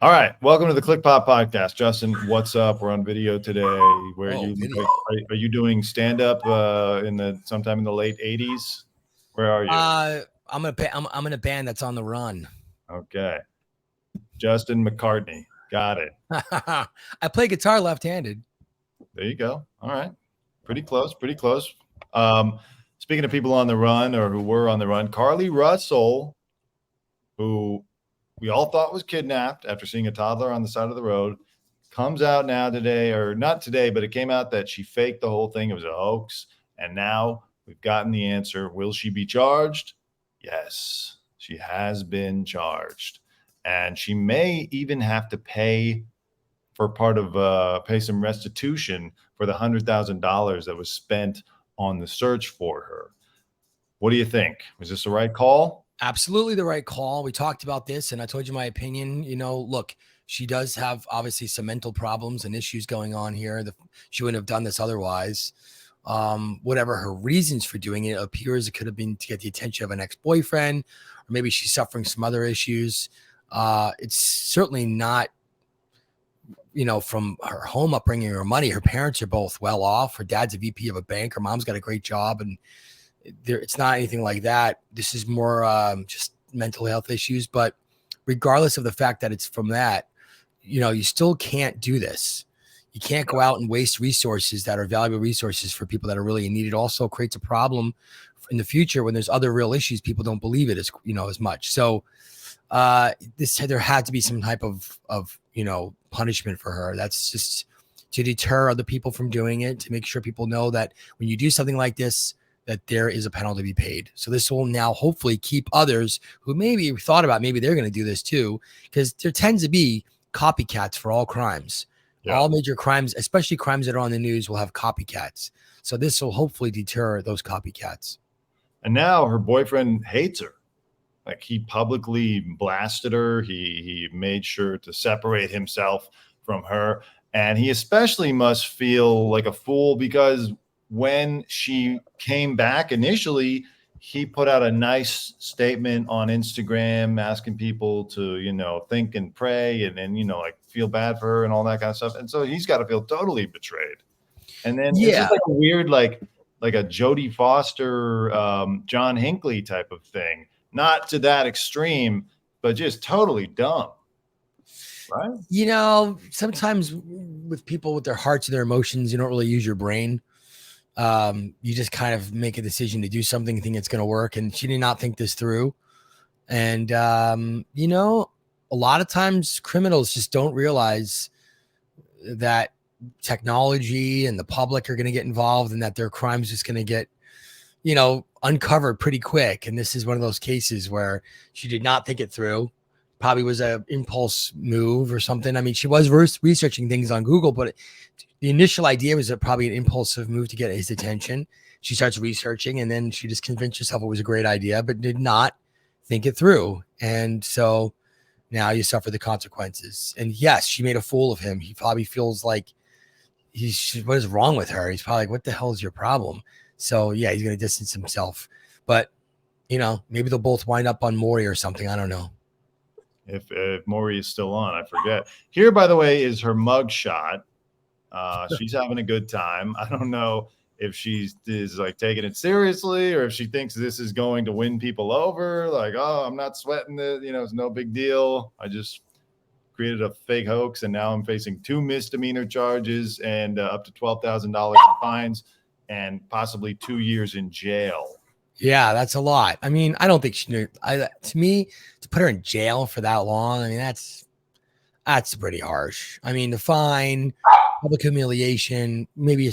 All right, welcome to the Clikpop podcast. Justin, what's up? We're on video today. Where Oh, you video. are you doing stand up sometime in the late 80s? Where are you? I'm in a band that's on the run. Okay. Justin McCartney. Got it. I play guitar left-handed. There you go. All right. Pretty close, pretty close. Speaking of people on the run or who were on the run, Carlee Russell, who we all thought was kidnapped after seeing a toddler on the side of the road, comes out now today, or not today, but it came out that she faked the whole thing. It was a hoax. And now we've gotten the answer. Will she be charged? Yes, she has been charged. And she may even have to pay some restitution for the $100,000 that was spent on the search for her. What do you think? Was this the right call? Absolutely the right call. We talked about this, and I told you my opinion. Look, she does have obviously some mental problems and issues going on here. She wouldn't have done this otherwise. Whatever her reasons for doing it, appears it could have been to get the attention of an ex-boyfriend, or maybe she's suffering some other issues. It's certainly not, from her home upbringing or money. Her parents are both well off. Her dad's a VP of a bank. Her mom's got a great job, and it's not anything like that. This is more just mental health issues. But regardless of the fact that it's from that, you still can't do this. You can't go out and waste resources that are valuable resources for people that are really in need. It also creates a problem in the future when there's other real issues. People don't believe it as much. So there had to be some type of punishment for her. That's just to deter other people from doing it, to make sure people know that when you do something like this, that there is a penalty to be paid. So this will now hopefully keep others who maybe thought about maybe they're going to do this too, because there tends to be copycats for all crimes. Yeah. All major crimes, especially crimes that are on the news, will have copycats. So this will hopefully deter those copycats. And now her boyfriend hates her. Like, he publicly blasted her. He made sure to separate himself from her. And he especially must feel like a fool because when she came back initially, he put out a nice statement on Instagram asking people to, think and pray and like feel bad for her and all that kind of stuff. And so he's got to feel totally betrayed. And then it's just like a weird, like a Jodie Foster, John Hinckley type of thing. Not to that extreme, but just totally dumb. Right? Sometimes with people with their hearts and their emotions, you don't really use your brain. You just kind of make a decision to do something, think it's going to work. And she did not think this through. And, a lot of times criminals just don't realize that technology and the public are going to get involved and that their crime's just going to get, uncovered pretty quick. And this is one of those cases where she did not think it through. Probably was an impulse move or something. I mean, she was researching things on Google, but the initial idea was probably an impulsive move to get his attention. She starts researching, and then she just convinced herself it was a great idea, but did not think it through. And so now you suffer the consequences. And yes, she made a fool of him. He probably feels like what is wrong with her? He's probably like, what the hell is your problem? So yeah, he's going to distance himself. But, maybe they'll both wind up on Maury or something. I don't know. If Maury is still on, I forget. Here, by the way, is her mug shot. She's having a good time. I don't know if she is like taking it seriously or if she thinks this is going to win people over. Like, oh, I'm not sweating it. It's no big deal. I just created a fake hoax, and now I'm facing 2 misdemeanor charges and up to $12,000 in fines and possibly 2 years in jail. Yeah, that's a lot. I mean, I don't think she knew. To me, to put her in jail for that long, I mean, that's pretty harsh. I mean, the fine, public humiliation, maybe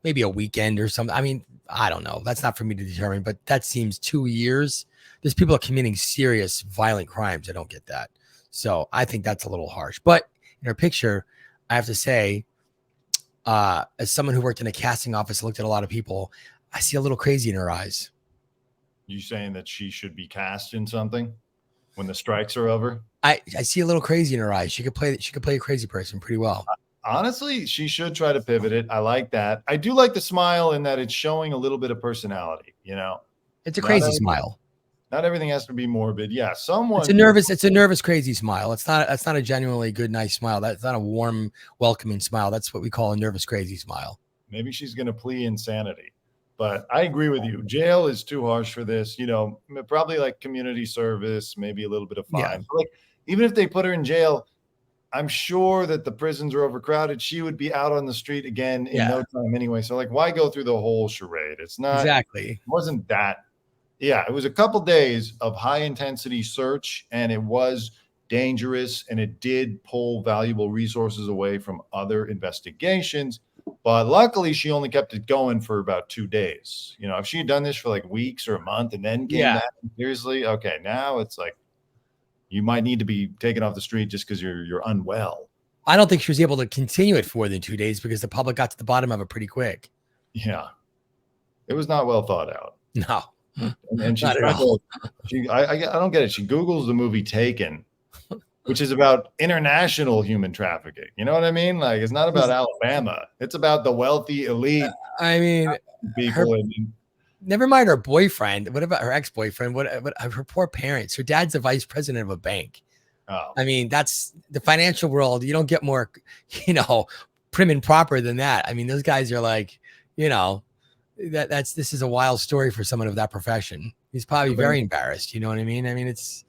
a weekend or something. I mean, I don't know. That's not for me to determine, but that seems 2 years. There's people are committing serious violent crimes. I don't get that. So I think that's a little harsh. But in her picture, I have to say, as someone who worked in a casting office, looked at a lot of people, I see a little crazy in her eyes. You saying that she should be cast in something when the strikes are over? I see a little crazy in her eyes. She could play a crazy person pretty well. Honestly, she should try to pivot it. I like that. I do like the smile in that it's showing a little bit of personality, It's a crazy smile. Not everything has to be morbid. Yeah, It's someone. it's a nervous, crazy smile. That's not a genuinely good, nice smile. That's not a warm, welcoming smile. That's what we call a nervous, crazy smile. Maybe she's going to plea insanity. But I agree with you. Jail is too harsh for this. You know, probably like community service, maybe a little bit of fine. Yeah. But like, even if they put her in jail, I'm sure that the prisons are overcrowded. She would be out on the street again in no time anyway. So like, why go through the whole charade? It's not exactly. It wasn't that. Yeah, it was a couple days of high intensity search, and it was dangerous, and it did pull valuable resources away from other investigations. But luckily, she only kept it going for about 2 days. You know, if she had done this for like weeks or a month and then came back seriously, okay, now it's like you might need to be taken off the street just because you're unwell. I don't think she was able to continue it for more than 2 days because the public got to the bottom of it pretty quick. Yeah, it was not well thought out. No. And she's I don't get it. She Googles the movie Taken, which is about international human trafficking. You know what I mean? Like, it's not about Alabama. It's about the wealthy elite. I mean, people. Never mind her boyfriend. What about her ex-boyfriend? What her poor parents? Her dad's the vice president of a bank. Oh. I mean, that's the financial world. You don't get more, prim and proper than that. I mean, those guys are like, this is a wild story for someone of that profession. He's probably very embarrassed. You know what I mean? I mean, it's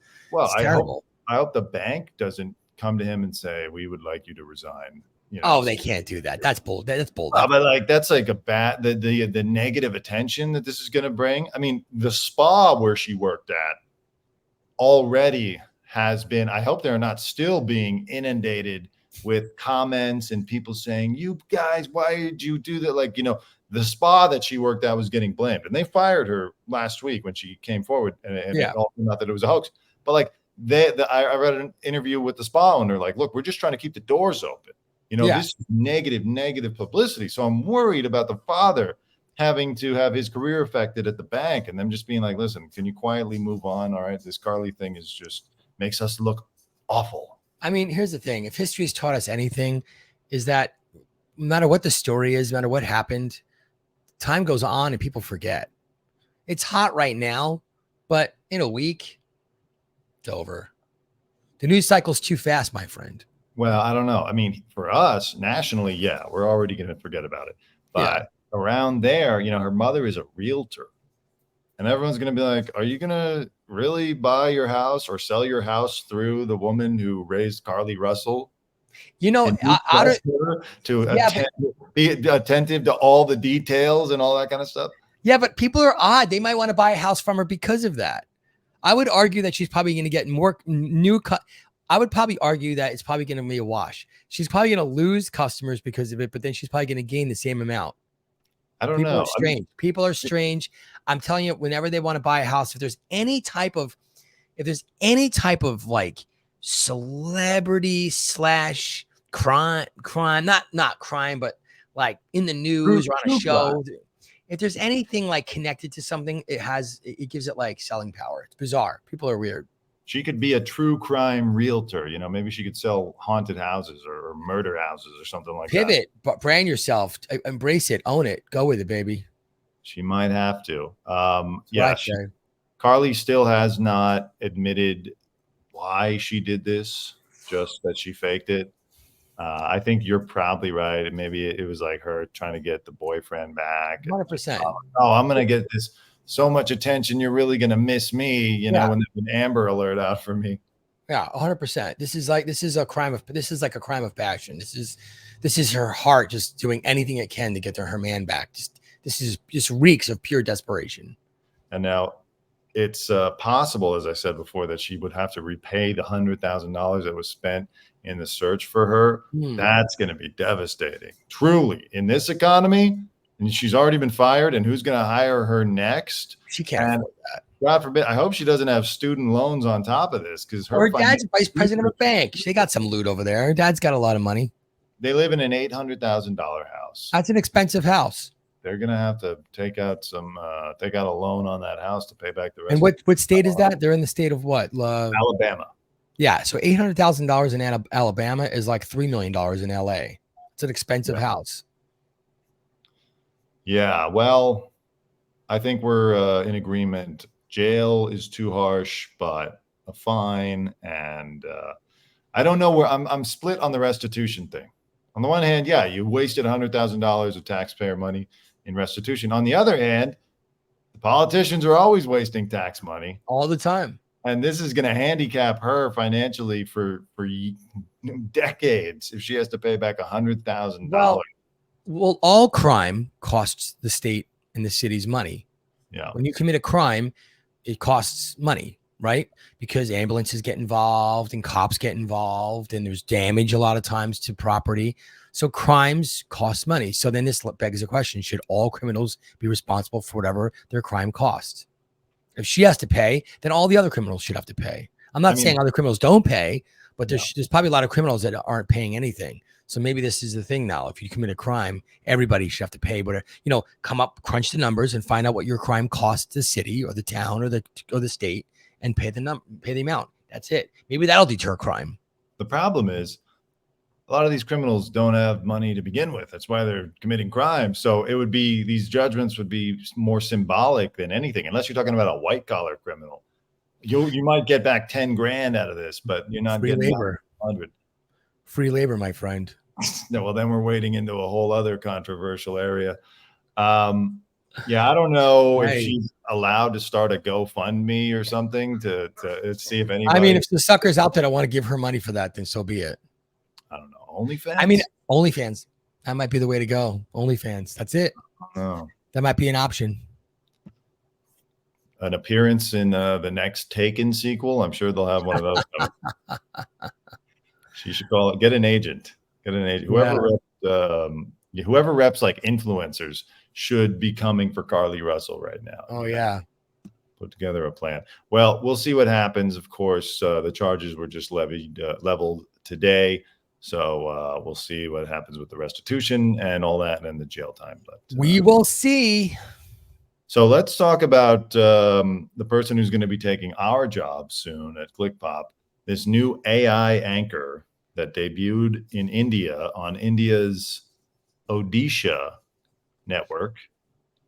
terrible. I hope the bank doesn't come to him and say, we would like you to resign. They can't do that. That's bold. That's bold. But like, that's like a bad, the negative attention that this is going to bring. I mean, the spa where she worked at already has been, I hope they're not still being inundated with comments and people saying, you guys, why did you do that? Like, the spa that she worked at was getting blamed, and they fired her last week when she came forward and not that it was a hoax, but like I read an interview with the spa owner, like, look, we're just trying to keep the doors open. This is negative publicity. So I'm worried about the father having to have his career affected at the bank and them just being like, listen, can you quietly move on? All right. This Carlee thing is just makes us look awful. I mean, here's the thing. If history has taught us anything, is that no matter what the story is, no matter what happened, time goes on and people forget. It's hot right now, but in a week, it's over. The news cycle's too fast, my friend. Well, I don't know. I mean, for us nationally, yeah, we're already going to forget about it. But around there, her mother is a realtor. And everyone's going to be like, are you going to really buy your house or sell your house through the woman who raised Carlee Russell? Be attentive to all the details and all that kind of stuff. Yeah, but people are odd. They might want to buy a house from her because of that. I would argue that she's probably going to get more I would probably argue that it's probably going to be a wash. She's probably going to lose customers because of it, but then she's probably going to gain the same amount. I don't know. People are strange. I'm telling you, whenever they want to buy a house, if there's any type of like celebrity / crime, not crime, but like in the news or on a show, if there's anything like connected to something, it gives it like selling power. It's bizarre. People are weird. She could be a true crime realtor. Maybe she could sell haunted houses or murder houses or something like that. Pivot, but brand yourself, embrace it, own it, go with it, baby. She might have to. Carlee still has not admitted why she did this, just that she faked it. I think you're probably right. Maybe it was like her trying to get the boyfriend back. 100%. I'm going to get this so much attention. You're really going to miss me, when there's an Amber Alert out for me. Yeah, 100%. This is like a crime of passion. This is her heart just doing anything it can to get her man back. This reeks of pure desperation. And now it's possible, as I said before, that she would have to repay the $100,000 that was spent in the search for her. That's going to be devastating. Truly, in this economy, and she's already been fired, and who's going to hire her next? She can't afford that. God forbid. I hope she doesn't have student loans on top of this, because her dad's vice president of a bank. They got some loot over there. Her dad's got a lot of money. They live in an $800,000 house. That's an expensive house. They're going to have to take out a loan on that house to pay back the rest. And what state is that? They're in the state of what? Alabama. Yeah. So $800,000 in Alabama is like $3 million in LA. It's an expensive house. Yeah. Well, I think we're in agreement jail is too harsh, but a fine. And I don't know where I'm split on the restitution thing. On the one hand, yeah, you wasted $100,000 of taxpayer money in restitution. On the other hand, the politicians are always wasting tax money all the time. And this is going to handicap her financially for decades if she has to pay back $100,000. Well, all crime costs the state and the city's money. Yeah. When you commit a crime, it costs money, right? Because ambulances get involved and cops get involved and there's damage a lot of times to property. So crimes cost money. So then this begs the question, should all criminals be responsible for whatever their crime costs? If she has to pay, then all the other criminals should have to pay. I'm not saying other criminals don't pay, but there's probably a lot of criminals that aren't paying anything. So maybe this is the thing now. If you commit a crime, everybody should have to pay. But come up, crunch the numbers, and find out what your crime costs the city or the town or the state, and pay the amount. That's it. Maybe that'll deter crime. The problem is, a lot of these criminals don't have money to begin with. That's why they're committing crimes. So these judgments would be more symbolic than anything, unless you're talking about a white collar criminal. You might get back 10 grand out of this, but you're not getting labor. 100. Free labor, my friend. No, well, then we're wading into a whole other controversial area. I don't know if she's allowed to start a GoFundMe or something to see if anybody. I mean, if the suckers out there don't want to give her money for that, then so be it. I don't know. OnlyFans? I mean, OnlyFans. That might be the way to go. OnlyFans. That's it. Oh. That might be an option. An appearance in the next Taken sequel. I'm sure they'll have one of those. She should call it. Get an agent. Whoever reps like influencers should be coming for Carlee Russell right now. Oh yeah. Put together a plan. Well, we'll see what happens. Of course, the charges were just leveled today. So we'll see what happens with the restitution and all that and the jail time. But we will see. So let's talk about the person who's going to be taking our job soon at Clikpop, this new AI anchor that debuted in India on India's Odisha network.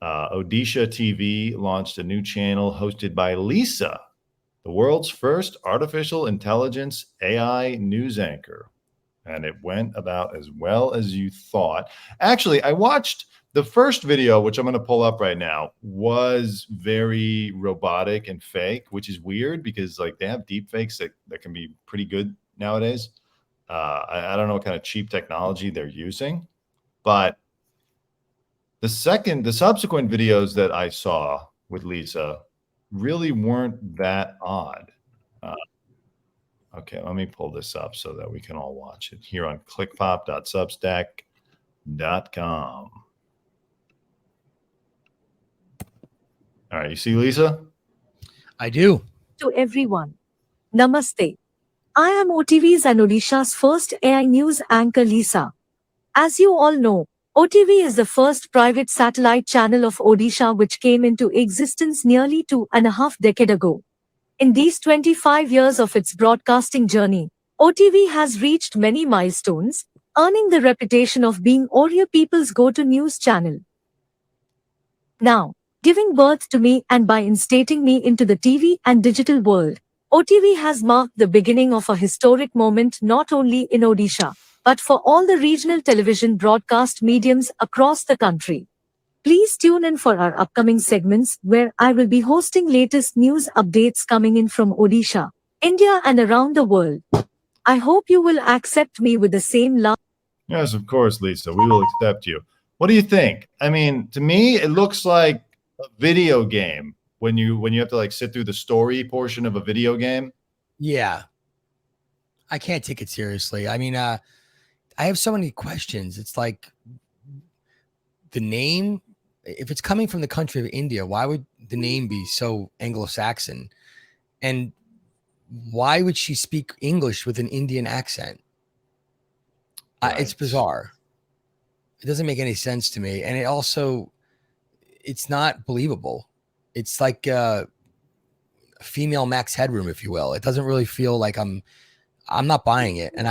Odisha TV launched a new channel hosted by Lisa, the world's first artificial intelligence AI news anchor. And it went about as well as you thought. Actually, I watched the first video, which I'm going to pull up right now, was very robotic and fake, which is weird because they have deep fakes that can be pretty good nowadays. I don't know what kind of cheap technology they're using, but the subsequent videos that I saw with Lisa really weren't that odd. Okay, let me pull this up so that we can all watch it here on Clikpop.substack.com. All right, you see Lisa? I do. To everyone. Namaste. I am OTV's and Odisha's first AI news anchor Lisa. As you all know, OTV is the first private satellite channel of Odisha which came into existence nearly 2.5 decades ago. In these 25 years of its broadcasting journey, OTV has reached many milestones, earning the reputation of being Oriya people's go-to news channel. Now, giving birth to me and by instating me into the TV and digital world, OTV has marked the beginning of a historic moment not only in Odisha, but for all the regional television broadcast mediums across the country. Please tune in for our upcoming segments where I will be hosting latest news updates coming in from Odisha, India and around the world. I hope you will accept me with the same love. Yes, of course, Lisa. We will accept you. What do you think? I mean, to me, it looks like a video game when you have to sit through the story portion of a video game. Yeah. I can't take it seriously. I mean, I have so many questions. It's like the name, if it's coming from the country of India, why would the name be so Anglo-Saxon? And why would she speak English with an Indian accent? Right. It's bizarre. It doesn't make any sense to me. And it's not believable. It's like a female Max Headroom, if you will. It doesn't really feel like I'm not buying it. And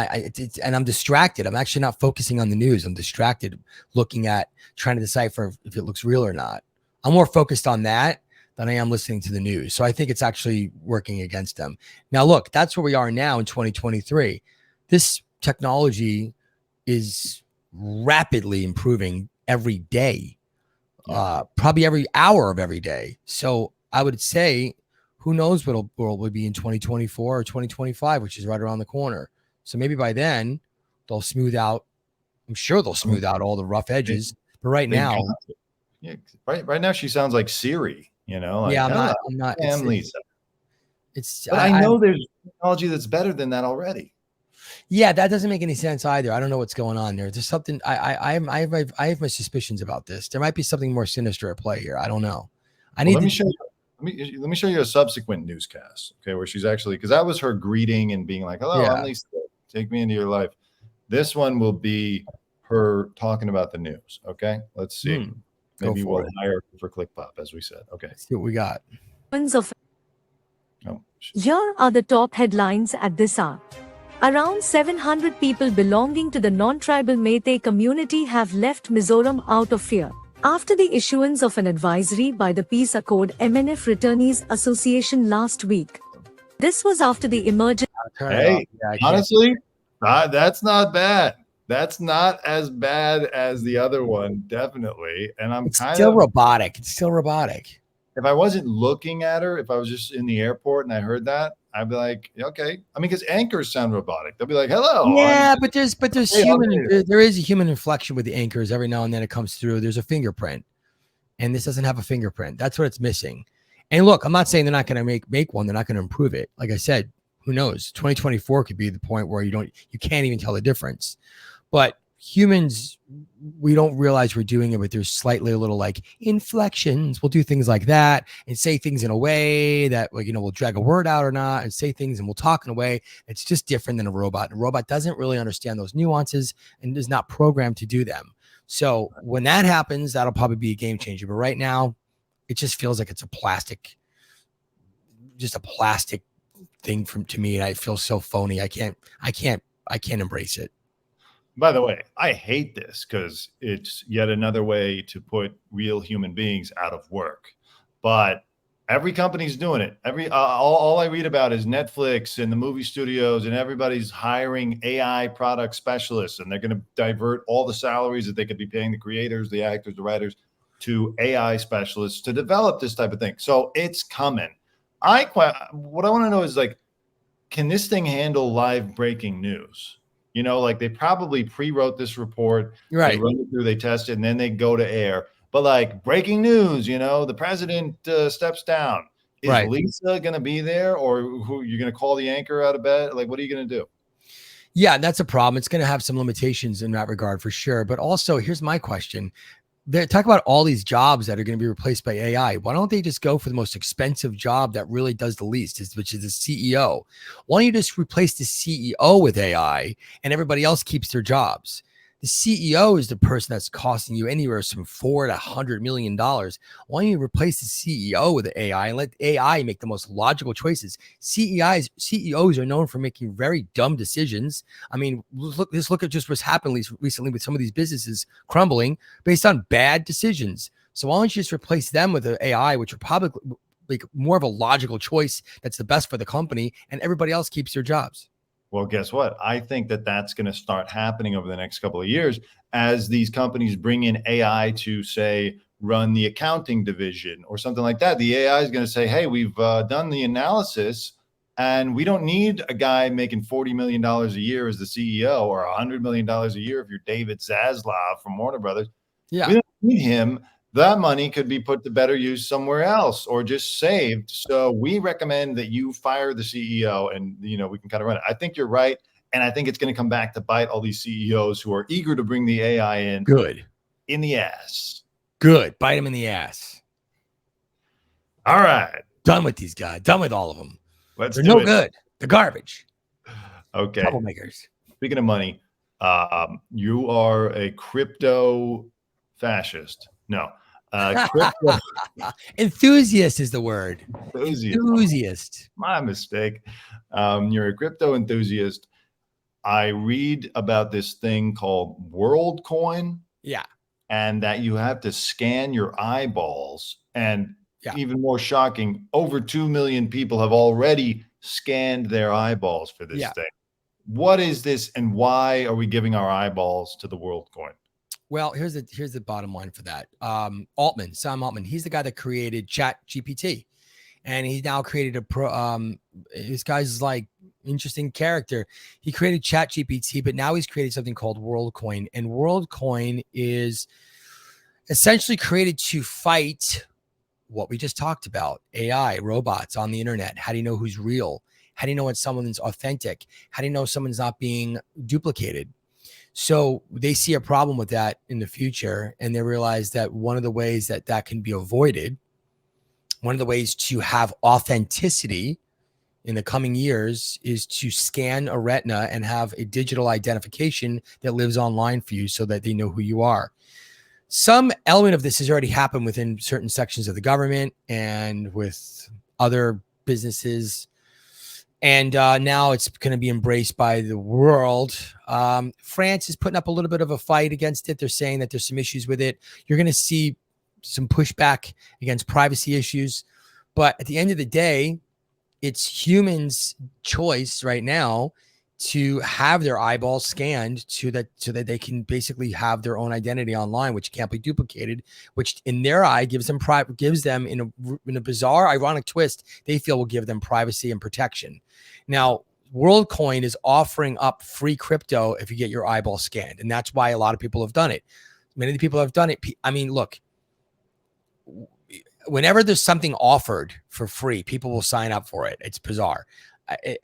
and I'm distracted. I'm actually not focusing on the news. I'm distracted trying to decipher if it looks real or not. I'm more focused on that than I am listening to the news. So I think it's actually working against them. Now, look, that's where we are now in 2023. This technology is rapidly improving every day, probably every hour of every day. So I would say, who knows what the world will be in 2024 or 2025, which is right around the corner. So maybe by then they'll smooth out. I'm sure they'll smooth out all the rough edges. But right now, right now she sounds like Siri. Like, yeah, I'm not. I'm Lisa. But I know there's technology that's better than that already. Yeah, that doesn't make any sense either. I don't know what's going on there. There's something I have my suspicions about this. There might be something more sinister at play here. I don't know. Let me show you a subsequent newscast, okay, where she's actually, because that was her greeting and being like, "Hello, I'm Lisa. Take me into your life." This one will be her talking about the news. Okay, let's see. Maybe we'll hire for Clikpop, as we said. Okay, let's see what we got. Here are the top headlines at this hour. Around 700 people belonging to the non-tribal Meitei community have left Mizoram out of fear, after the issuance of an advisory by the Peace Accord MNF Returnees Association last week. This was after the emergence. Hey, honestly, that's not bad. That's not as bad as the other one, definitely. And It's still robotic. It's still robotic. If I wasn't looking at her, if I was just in the airport and I heard that, I'd be like, okay. I mean, because anchors sound robotic. They'll be like, "Hello." Yeah, but there's there is a human inflection with the anchors. Every now and then it comes through. There's a fingerprint, and this doesn't have a fingerprint. That's what it's missing. And look, I'm not saying they're not going to make one. They're not going to improve it. Like I said, who knows? 2024 could be the point where you can't even tell the difference. But humans, we don't realize we're doing it, but there's slightly a little like inflections. We'll do things like that and say things in a way that, like, we'll drag a word out or not, and say things and we'll talk in a way that's just different than a robot. And a robot doesn't really understand those nuances and is not programmed to do them. So when that happens, that'll probably be a game changer. But right now, it just feels like it's a plastic thing to me. And I feel so phony. I can't embrace it. By the way, I hate this because it's yet another way to put real human beings out of work. But every company's doing it. All I read about is Netflix and the movie studios, and everybody's hiring AI product specialists, and they're going to divert all the salaries that they could be paying the creators, the actors, the writers, to AI specialists to develop this type of thing. So it's coming. What I want to know is, like, can this thing handle live breaking news? Like, they probably pre-wrote this report, right? They run it through, they test it, and then they go to air. But like breaking news, the president steps down. Is Lisa going to be there, or who you're going to call the anchor out of bed? Like, what are you going to do? Yeah, that's a problem. It's going to have some limitations in that regard for sure. But also, here's my question. They talk about all these jobs that are going to be replaced by AI. Why don't they just go for the most expensive job that really does the least, which is the CEO? Why don't you just replace the CEO with AI and everybody else keeps their jobs? The CEO is the person that's costing you anywhere from $4 to $100 million. Why don't you replace the CEO with the AI and let AI make the most logical choices? CEOs are known for making very dumb decisions. I mean, look at just what's happened recently with some of these businesses crumbling based on bad decisions. So why don't you just replace them with the AI, which are probably like more of a logical choice that's the best for the company, and everybody else keeps their jobs? Well, guess what? I think that that's going to start happening over the next couple of years as these companies bring in AI to, say, run the accounting division or something like that. The AI is going to say, "Hey, we've done the analysis, and we don't need a guy making $40 million a year as the CEO, or $100 million a year if you're David Zaslav from Warner Brothers. Yeah, we don't need him. That money could be put to better use somewhere else or just saved. So we recommend that you fire the CEO, and we can kind of run it." I think you're right, and I think it's going to come back to bite all these CEOs who are eager to bring the AI in. Good. In the ass. Good. Bite them in the ass. All right. Done with these guys. Done with all of them. They're no good. They're garbage. Okay. Troublemakers. Speaking of money, you are a crypto fascist. No. Crypto enthusiast is the word. Enthusiast. My mistake. You're a crypto enthusiast. I read about this thing called Worldcoin. Yeah. And that you have to scan your eyeballs. And Yeah. even more shocking, over 2 million people have already scanned their eyeballs for this thing. What is this, and why are we giving our eyeballs to the Worldcoin? Well, here's the bottom line for that. Sam Altman, he's the guy that created Chat GPT, and he's now created this guy's like interesting character. He created Chat GPT, but now he's created something called Worldcoin, and Worldcoin is essentially created to fight what we just talked about: AI, robots on the internet. How do you know who's real? How do you know when someone's authentic? How do you know someone's not being duplicated? So they see a problem with that in the future, and they realize that one of the ways that that can be avoided, one of the ways to have authenticity in the coming years, is to scan a retina and have a digital identification that lives online for you so that they know who you are. Some element of this has already happened within certain sections of the government and with other businesses. And now it's going to be embraced by the world. France is putting up a little bit of a fight against it. They're saying that there's some issues with it. You're going to see some pushback against privacy issues. But at the end of the day, it's humans' choice right now to have their eyeballs scanned so that they can basically have their own identity online, which can't be duplicated, which in their eye gives them in a bizarre, ironic twist, they feel will give them privacy and protection. Now, Worldcoin is offering up free crypto if you get your eyeball scanned, and that's why a lot of people have done it. Many of the people have done it. I mean, look, whenever there's something offered for free, people will sign up for it. It's bizarre.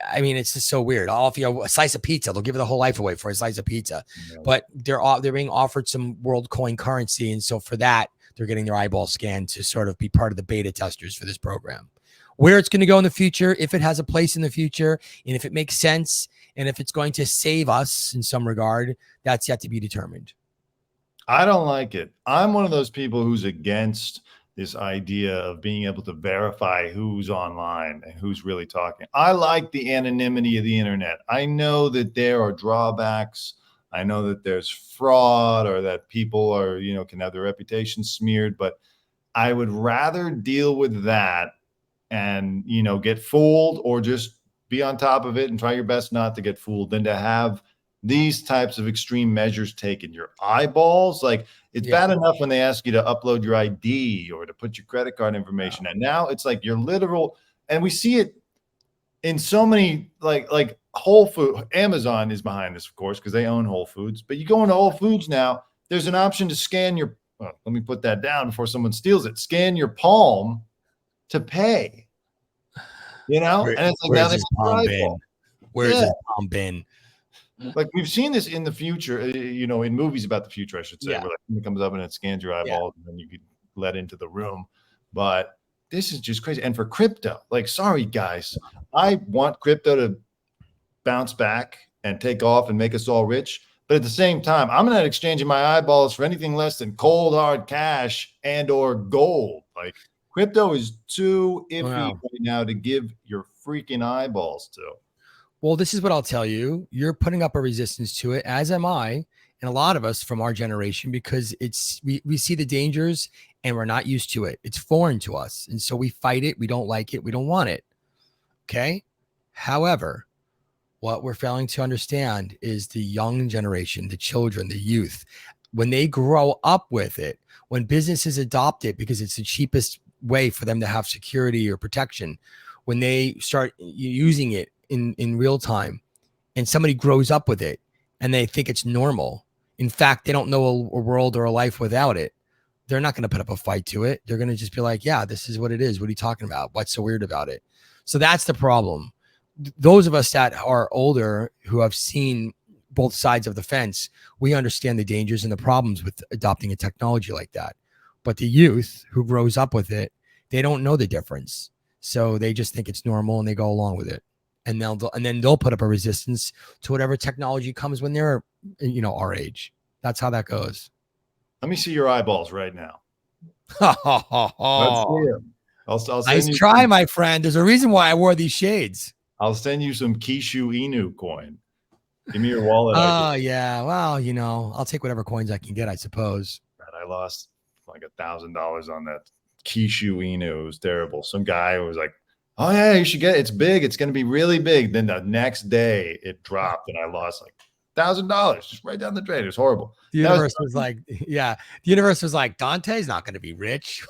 I mean, it's just so weird. I'll offer you a slice of pizza. They'll give you the whole life away for a slice of pizza. Yeah. But they're being offered some Worldcoin currency, and so for that, they're getting their eyeball scanned to sort of be part of the beta testers for this program. Where it's going to go in the future, if it has a place in the future, and if it makes sense, and if it's going to save us in some regard, that's yet to be determined. I don't like it. I'm one of those people who's against this idea of being able to verify who's online and who's really talking. I like the anonymity of the internet. I know that there are drawbacks. I know that there's fraud, or that people are, can have their reputation smeared, but I would rather deal with that and, get fooled, or just be on top of it and try your best not to get fooled, than to have these types of extreme measures taken. Your eyeballs, like, it's bad enough when they ask you to upload your ID or to put your credit card information. And now it's like your literal, and we see it in so many, like Whole Foods. Amazon is behind this, of course, because they own Whole Foods. But you go into Whole Foods now, there's an option to scan your, let me put that down before someone steals it. Scan your palm to pay, and it's like, now his palm been? Where's his palm been? Like, we've seen this in the future, in movies about the future, I should say, where like it comes up and it scans your eyeballs and then you get let into the room. But this is just crazy. And for crypto, like, sorry guys, I want crypto to bounce back and take off and make us all rich. But at the same time, I'm not exchanging my eyeballs for anything less than cold hard cash and or gold. Like, crypto is too iffy right now to give your freaking eyeballs to. Well, this is what I'll tell you. You're putting up a resistance to it, as am I, and a lot of us from our generation, because we see the dangers and we're not used to it. It's foreign to us. And so we fight it. We don't like it. We don't want it. Okay. However, what we're failing to understand is the young generation, the children, the youth, when they grow up with it, when businesses adopt it because it's the cheapest way for them to have security or protection, when they start using it in real time, and somebody grows up with it and they think it's normal. In fact, they don't know a world or a life without it. They're not going to put up a fight to it. They're going to just be like, yeah, this is what it is. What are you talking about? What's so weird about it? So that's the problem. Those of us that are older, who have seen both sides of the fence, we understand the dangers and the problems with adopting a technology like that. But the youth who grows up with it, they don't know the difference. So they just think it's normal and they go along with it. And then they'll put up a resistance to whatever technology comes when they're, our age. That's how that goes. Let me see your eyeballs right now. Let's see them. I'll nice try, my friend. There's a reason why I wore these shades. I'll send you some Kishu Inu coin. Give me your wallet. Oh, yeah. Well, I'll take whatever coins I can get, I suppose. I lost like $1,000 on that Kishu Inu. It was terrible. Some guy was like, oh yeah, you should get it. It's big. It's going to be really big. Then the next day it dropped and I lost like $1,000 just right down the drain. It was horrible. The universe was like, yeah, the universe was like, Dante's not going to be rich.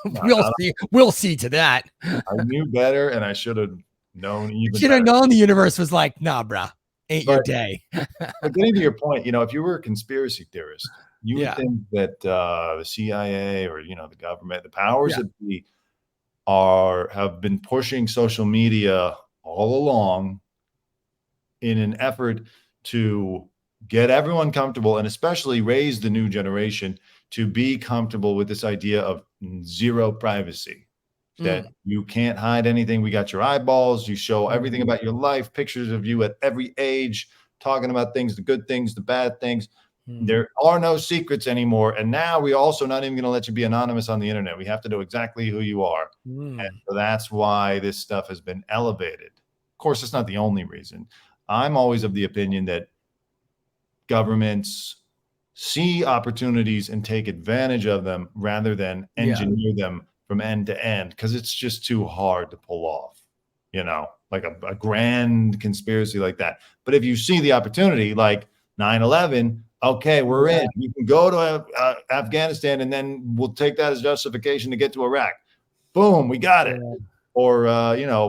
We'll see to that. I knew better and I should have known even should have known. The universe was like, nah, bruh, ain't your day. But getting to your point, if you were a conspiracy theorist, you would think that the CIA or, the government, the powers that be have been pushing social media all along in an effort to get everyone comfortable and especially raise the new generation to be comfortable with this idea of zero privacy, that you can't hide anything. We got your eyeballs. You show everything about your life, pictures of you at every age, talking about things, the good things, the bad things. There are no secrets anymore. And now we're also not even going to let you be anonymous on the internet. We have to know exactly who you are. And so that's why this stuff has been elevated. Of course, it's not the only reason. I'm always of the opinion that governments see opportunities and take advantage of them rather than engineer them from end to end, because it's just too hard to pull off, like a grand conspiracy like that. But if you see the opportunity, like 9/11, okay, we're in. You can go to Afghanistan, and then we'll take that as justification to get to Iraq. Boom, we got it. Or,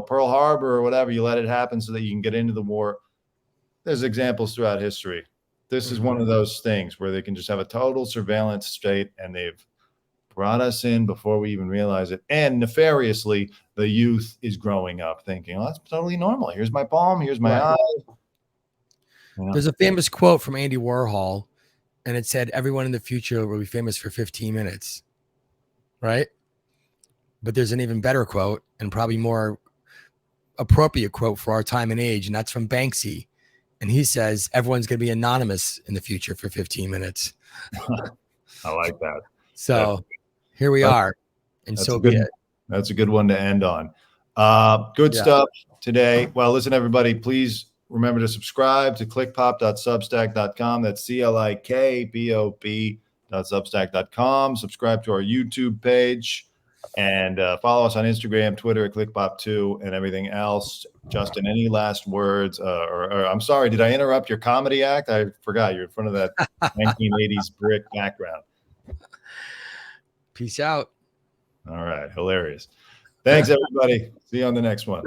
Pearl Harbor or whatever, you let it happen so that you can get into the war. There's examples throughout history. This is one of those things where they can just have a total surveillance state, and they've brought us in before we even realize it. And nefariously, the youth is growing up thinking, oh, that's totally normal. Here's my palm. Here's my eye. There's a famous quote from Andy Warhol, and it said, everyone in the future will be famous for 15 minutes. Right? But there's an even better quote and probably more appropriate quote for our time and age. And that's from Banksy. And he says, everyone's going to be anonymous in the future for 15 minutes. I like that. So here we are. And so be it. That's a good one to end on. Good stuff today. Well, listen, everybody, please remember to subscribe to Clikpop.substack.com. That's Clikpop.substack.com. Subscribe to our YouTube page and follow us on Instagram, Twitter at Clikpop2 and everything else. Justin, any last words? Or I'm sorry, did I interrupt your comedy act? I forgot you're in front of that 1980s brick background. Peace out. All right. Hilarious. Thanks, everybody. See you on the next one.